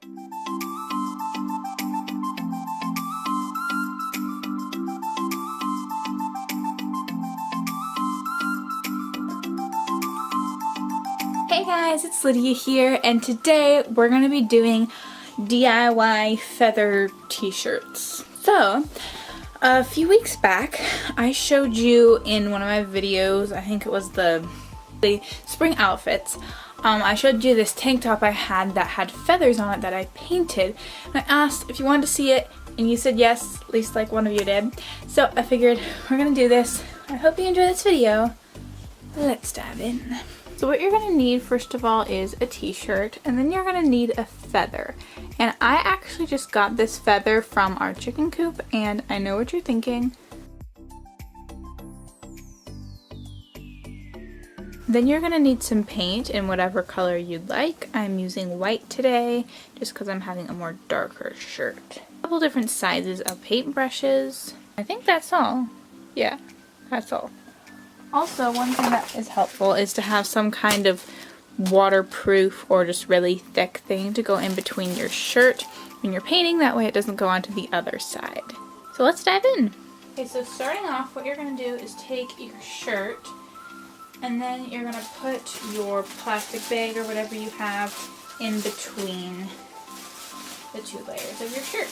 Hey guys, it's Lydia here, and today we're going to be doing DIY feather t-shirts. So, a few weeks back, I showed you in one of my videos, I think it was the spring outfits, I showed you this tank top I had that had feathers on it that I painted, and I asked if you wanted to see it, and you said yes, at least like one of you did. So I figured we're going to do this. I hope you enjoy this video. Let's dive in. So what you're going to need first of all is a t-shirt, and then you're going to need a feather. And I actually just got this feather from our chicken coop, and I know what you're thinking. Then you're going to need some paint in whatever color you'd like. I'm using white today just because I'm having a more darker shirt. A couple different sizes of paintbrushes. I think that's all. Yeah, that's all. Also, one thing that is helpful is to have some kind of waterproof or just really thick thing to go in between your shirt when you're painting, that way it doesn't go onto the other side. So let's dive in. Okay, so starting off, what you're going to do is take your shirt, and then you're going to put your plastic bag or whatever you have in between the two layers of your shirt.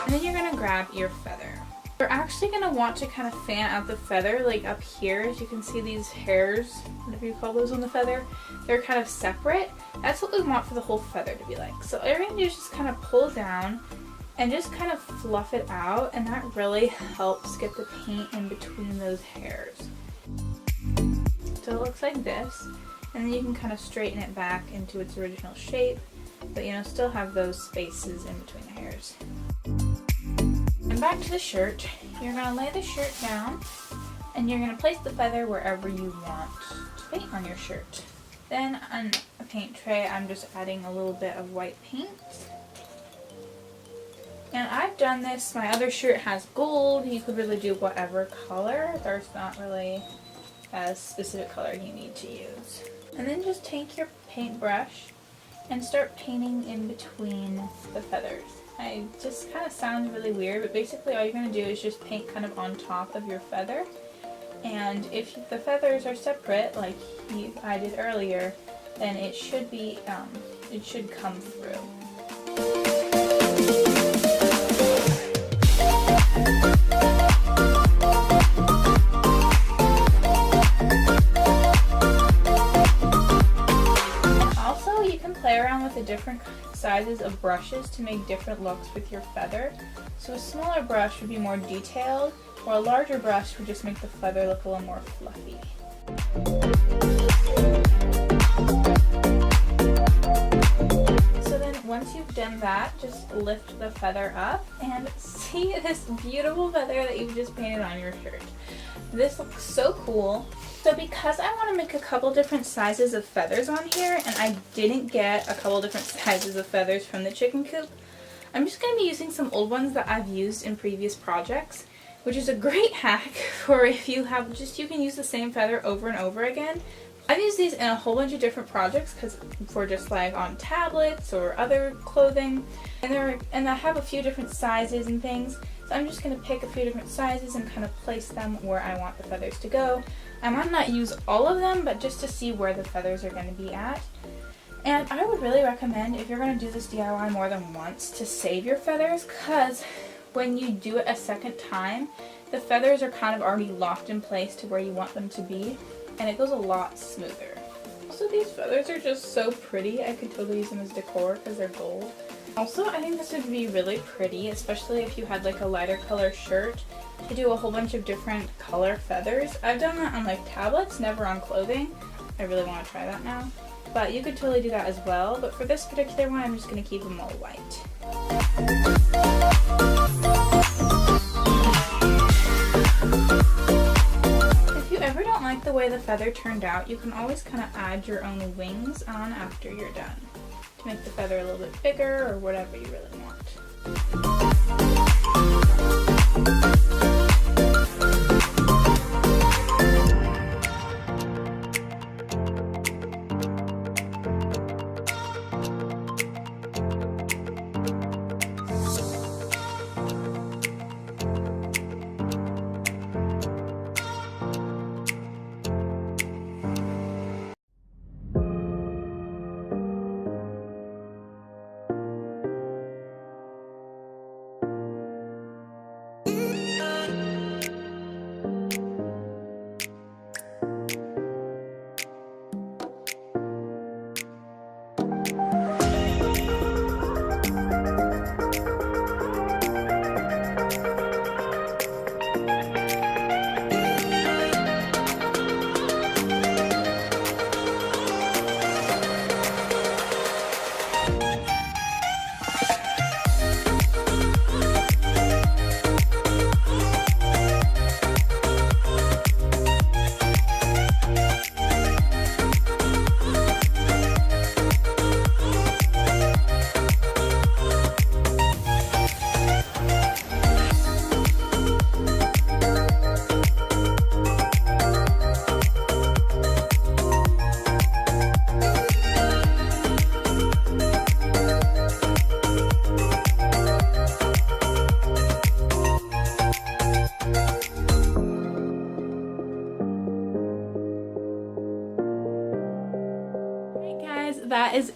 And then you're going to grab your feather. You're actually going to want to kind of fan out the feather, like up here. As you can see, these hairs, whatever you call those on the feather, they're kind of separate. That's what we want for the whole feather to be like. So all you're going to do is just kind of pull down and just kind of fluff it out, and that really helps get the paint in between those hairs. So it looks like this, and then you can kind of straighten it back into its original shape, but still have those spaces in between the hairs. And back to the shirt, you're going to lay the shirt down, and you're going to place the feather wherever you want to paint on your shirt. Then on a paint tray, I'm just adding a little bit of white paint. And I've done this, my other shirt has gold. You could really do whatever color. There's not really a specific color you need to use. And then just take your paintbrush and start painting in between the feathers. It just kind of sounds really weird, but basically all you're going to do is just paint kind of on top of your feather. And if the feathers are separate, like I did earlier, then it should be, it should come through. Also, you can play around with the different sizes of brushes to make different looks with your feather. So a smaller brush would be more detailed, or a larger brush would just make the feather look a little more fluffy. So then once you've done that, just lift the feather up and see this beautiful feather that you've just painted on your shirt. This looks so cool. So because I want to make a couple different sizes of feathers on here, and I didn't get a couple different sizes of feathers from the chicken coop, I'm just going to be using some old ones that I've used in previous projects, which is a great hack for if you have you can use the same feather over and over again. I've used these in a whole bunch of different projects for just like on tablets or other clothing, and I have a few different sizes and things. So I'm just going to pick a few different sizes and kind of place them where I want the feathers to go. I might not use all of them, but just to see where the feathers are going to be at. And I would really recommend, if you're going to do this DIY more than once, to save your feathers, because when you do it a second time, the feathers are kind of already locked in place to where you want them to be, and it goes a lot smoother. Also, these feathers are just so pretty. I could totally use them as decor because they're gold. Also, I think this would be really pretty, especially if you had like a lighter color shirt, to do a whole bunch of different color feathers. I've done that on like tablets, never on clothing. I really want to try that now. But you could totally do that as well, but for this particular one, I'm just going to keep them all white. If you ever don't like the way the feather turned out, you can always kind of add your own wings on after you're done to make the feather a little bit bigger or whatever you really want.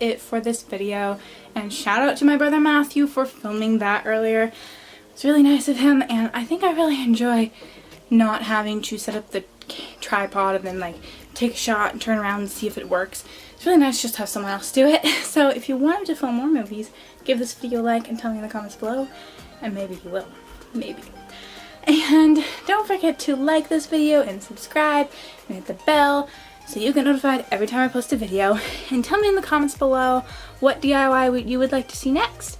it for this video. And shout out to my brother Matthew for filming that earlier. It's really nice of him, and I think I really enjoy not having to set up the tripod and then like take a shot and turn around and see if it works. It's really nice just to have someone else do it. So if you want him to film more movies, give this video a like and tell me in the comments below, and maybe he will. Maybe. And don't forget to like this video and subscribe and hit the bell so you get notified every time I post a video. And tell me in the comments below what DIY you would like to see next.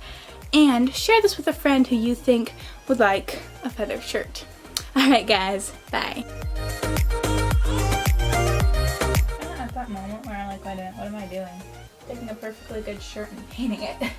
And share this with a friend who you think would like a feather shirt. Alright guys, bye. At that moment where I like, what am I doing? Taking a perfectly good shirt and painting it.